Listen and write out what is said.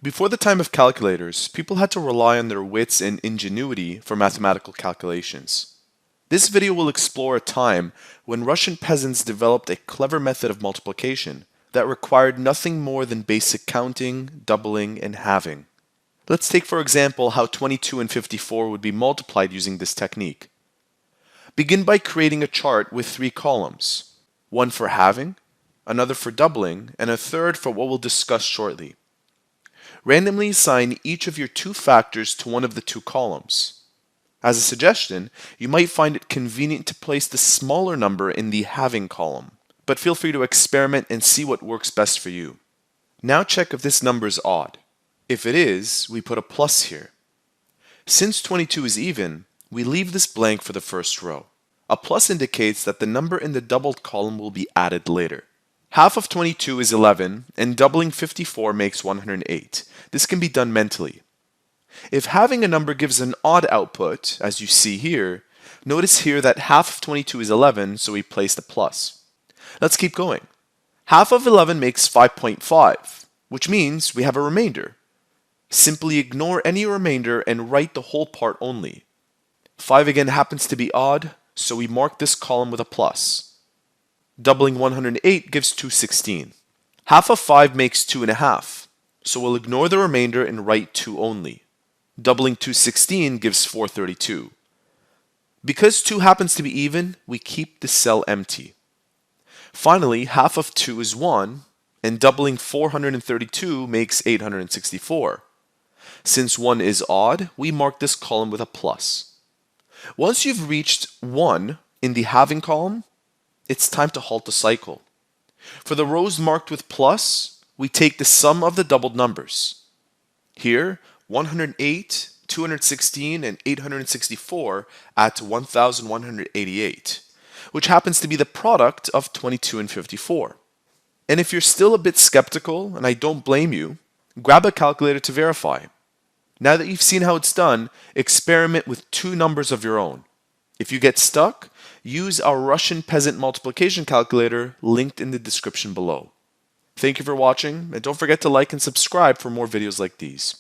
Before the time of calculators, people had to rely on their wits and ingenuity for mathematical calculations. This video will explore a time when Russian peasants developed a clever method of multiplication that required nothing more than basic counting, doubling, and halving. Let's take for example how 22 and 54 would be multiplied using this technique. Begin by creating a chart with 3 columns, one for halving, another for doubling, and a third for what we'll discuss shortly. Randomly assign each of your 2 factors to one of the 2 columns. As a suggestion, you might find it convenient to place the smaller number in the halving column, but feel free to experiment and see what works best for you. Now check if this number is odd. If it is, we put a plus here. Since 22 is even, we leave this blank for the first row. A plus indicates that the number in the doubled column will be added later. Half of 22 is 11, and doubling 54 makes 108. This can be done mentally. If having a number gives an odd output, as you see here, notice here that half of 22 is 11, so we place the plus. Let's keep going. Half of 11 makes 5.5, which means we have a remainder. Simply ignore any remainder and write the whole part only. 5 again happens to be odd, so we mark this column with a plus. Doubling 108 gives 216. Half of 5 makes 2.5, so we'll ignore the remainder and write 2 only. Doubling 216 gives 432. Because 2 happens to be even, we keep the cell empty. Finally, half of 2 is 1, and doubling 432 makes 864. Since 1 is odd, we mark this column with a plus. Once you've reached 1 in the halving column, it's time to halt the cycle. For the rows marked with plus, we take the sum of the doubled numbers. Here, 108, 216, and 864 add to 1188, which happens to be the product of 22 and 54. And if you're still a bit skeptical, and I don't blame you, grab a calculator to verify. Now that you've seen how it's done, experiment with 2 numbers of your own. If you get stuck, use our Russian peasant multiplication calculator linked in the description below. Thank you for watching, and don't forget to like and subscribe for more videos like these.